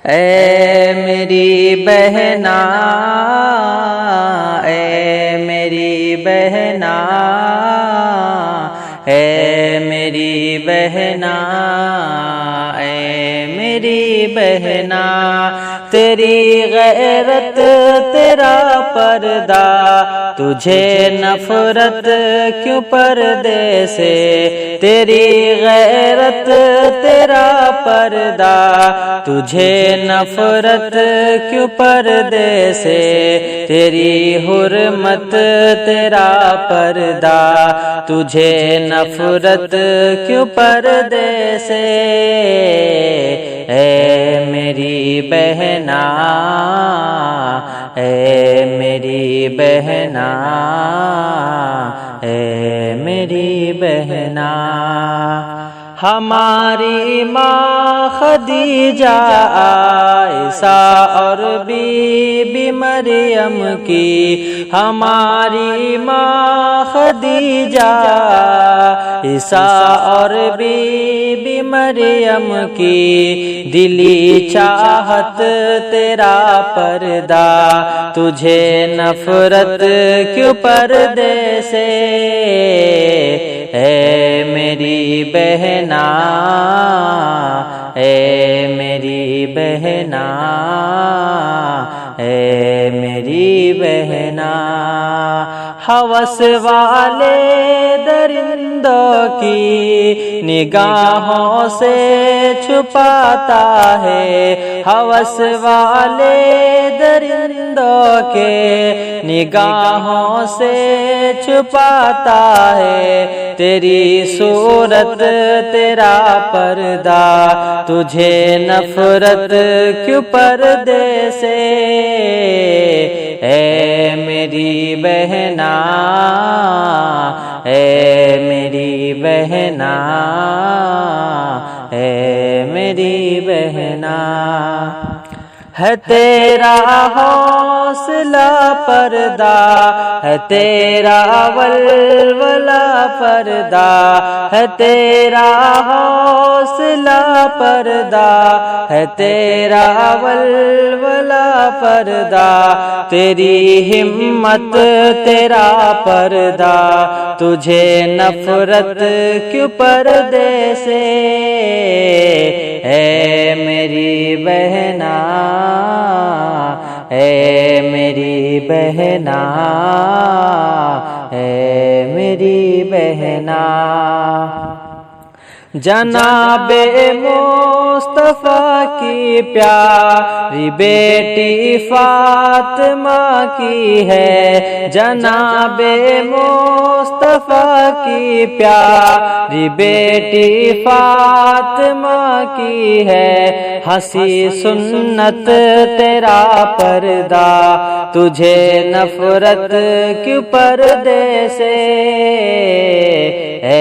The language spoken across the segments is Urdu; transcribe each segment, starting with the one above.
اے میری بہنا، اے میری بہنا، اے میری بہنا، اے میری بہنا، تیری غیرت تیرا پردہ، تجھے نفرت کیوں پردے سے، تیری غیرت تیرا پردہ، تجھے نفرت کیوں پردے سے، تیری حرمت تیرا پردہ، تجھے نفرت کیوں پردے سے، اے میری بہنا، اے میری بہنا، اے میری بہنا، ہماری ماں خدیجہ عائشہ اور بی بی مریم کی، ہماری ماں خدیجہ عائشہ اور بی بی مریم کی، دلی چاہت تیرا پردہ، تجھے نفرت کیوں پردے سے، اے میری بہنا، اے میری بہنا، اے میری بہنا، ہوس والے درندوں کی نگاہوں سے چھپاتا ہے، ہوس والے درندوں کے نگاہوں سے چھپاتا ہے، تیری صورت تیرا پردہ، تجھے نفرت کیوں پردے سے، اے میری بہنا، اے میری بہنا، اے میری بہنا، ہے تیرا حوصلہ پردہ، ہے تیرا ولولہ پردہ، ہے تیرا حوصلہ پردہ، ہے تیرا ولولہ پردہ، تیری ہمت تیرا پردہ، تجھے نفرت کیوں پردے سے، اے میری بہنا، اے میری بہنا، اے میری بہنا، جناب مصطفیٰ کی پیاری بیٹی فاطمہ کی ہے، جناب مصطفیٰ کی پیاری بیٹی فاطمہ کی ہے، ہنسی سنت تیرا پردہ، تجھے نفرت کیوں پردے سے، اے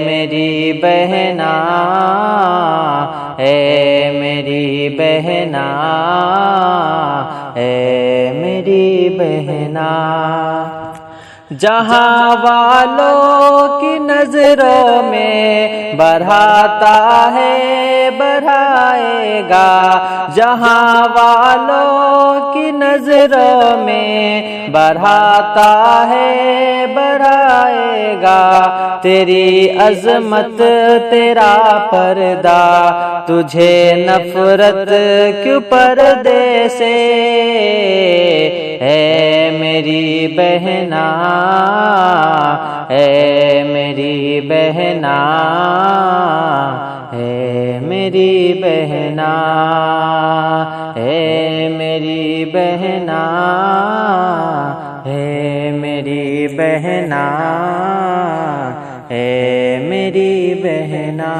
میری بہنا، اے میری بہنا، اے میری بہنا، جہاں والوں کی نظروں میں بڑھاتا ہے بڑھائے گا، جہاں والوں کی نظروں میں بڑھاتا ہے بڑھائے گا، تیری عظمت تیرا پردہ، تجھے نفرت کیوں پردے سے، اے میری بہنا، اے میری بہنا، اے میری بہنا، اے میری بہنا، اے میری بہنا، اے میری بہنا۔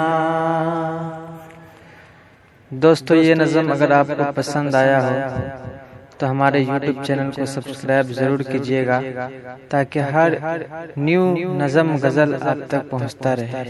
دوستو یہ نظم اگر آپ کو پسند آیا ہو تو ہمارے یوٹیوب چینل کو سبسکرائب ضرور کیجیے گا تاکہ ہر نیو نظم غزل آپ تک پہنچتا رہے۔